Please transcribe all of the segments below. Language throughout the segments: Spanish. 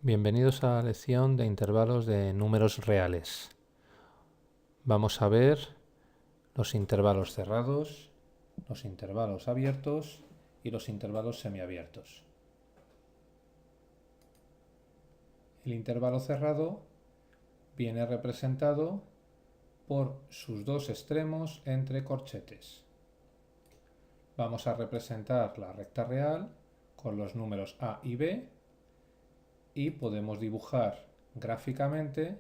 Bienvenidos a la lección de intervalos de números reales. Vamos a ver los intervalos cerrados, los intervalos abiertos y los intervalos semiabiertos. El intervalo cerrado viene representado por sus dos extremos entre corchetes. Vamos a representar la recta real con los números a y b y podemos dibujar gráficamente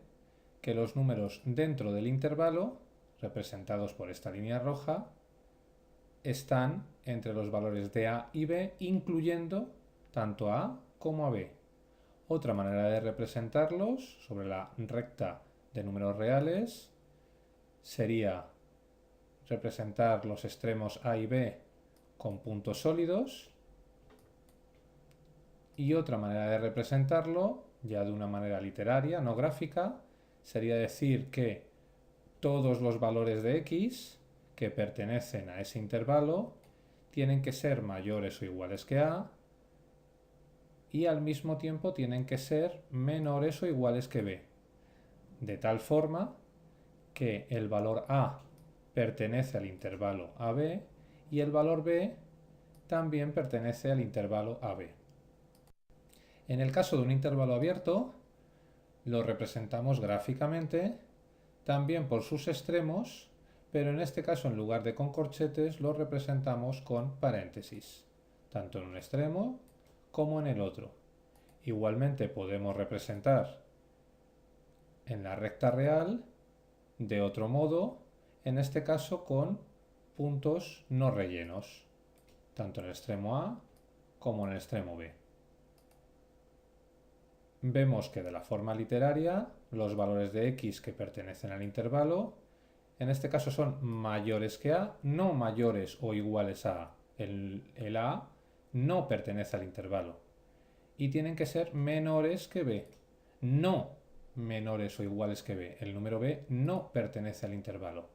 que los números dentro del intervalo, representados por esta línea roja, están entre los valores de a y b, incluyendo tanto a a como a b. Otra manera de representarlos sobre la recta de números reales sería representar los extremos a y b con puntos sólidos, y otra manera de representarlo, ya de una manera literaria, no gráfica, sería decir que todos los valores de x que pertenecen a ese intervalo tienen que ser mayores o iguales que a, y al mismo tiempo tienen que ser menores o iguales que b, de tal forma que el valor a pertenece al intervalo AB y el valor b también pertenece al intervalo AB. En el caso de un intervalo abierto, lo representamos gráficamente, también por sus extremos, pero en este caso en lugar de con corchetes lo representamos con paréntesis, tanto en un extremo como en el otro. Igualmente podemos representar en la recta real de otro modo, en este caso con puntos no rellenos, tanto en el extremo A como en el extremo B. Vemos que de la forma literaria los valores de x que pertenecen al intervalo, en este caso son mayores que a, no mayores o iguales a a. El a no pertenece al intervalo. Y tienen que ser menores que b, no menores o iguales que b. El número b no pertenece al intervalo.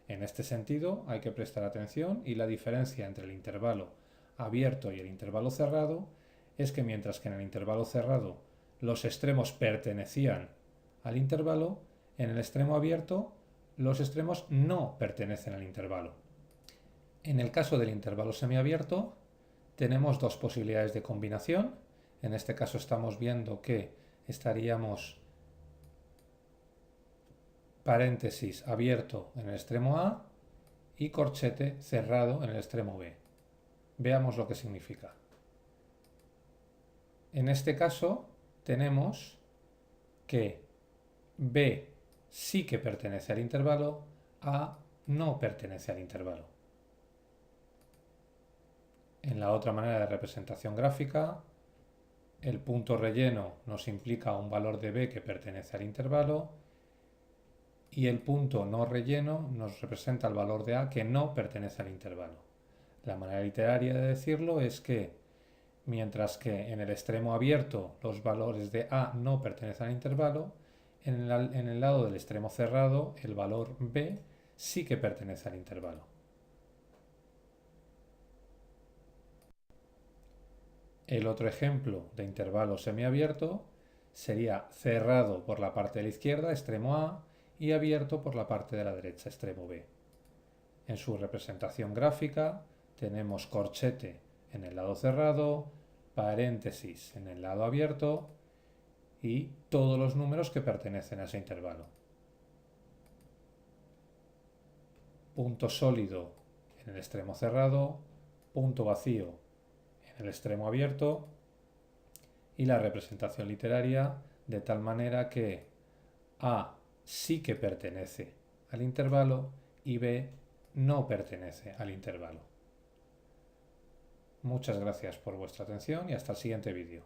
En este sentido hay que prestar atención, y la diferencia entre el intervalo abierto y el intervalo cerrado es que mientras que en el intervalo cerrado los extremos pertenecían al intervalo, en el extremo abierto los extremos no pertenecen al intervalo. En el caso del intervalo semiabierto tenemos dos posibilidades de combinación. En este caso estamos viendo que estaríamos paréntesis abierto en el extremo A y corchete cerrado en el extremo B. Veamos lo que significa. En este caso tenemos que B sí que pertenece al intervalo, A no pertenece al intervalo. En la otra manera de representación gráfica, el punto relleno nos implica un valor de B que pertenece al intervalo, y el punto no relleno nos representa el valor de A que no pertenece al intervalo. La manera literaria de decirlo es que mientras que en el extremo abierto los valores de A no pertenecen al intervalo, en el lado del extremo cerrado el valor B sí que pertenece al intervalo. El otro ejemplo de intervalo semiabierto sería cerrado por la parte de la izquierda, extremo A, y abierto por la parte de la derecha, extremo B. En su representación gráfica tenemos corchete en el lado cerrado, paréntesis en el lado abierto y todos los números que pertenecen a ese intervalo. Punto sólido en el extremo cerrado, punto vacío en el extremo abierto, y la representación literaria de tal manera que A sí que pertenece al intervalo y B no pertenece al intervalo. Muchas gracias por vuestra atención y hasta el siguiente vídeo.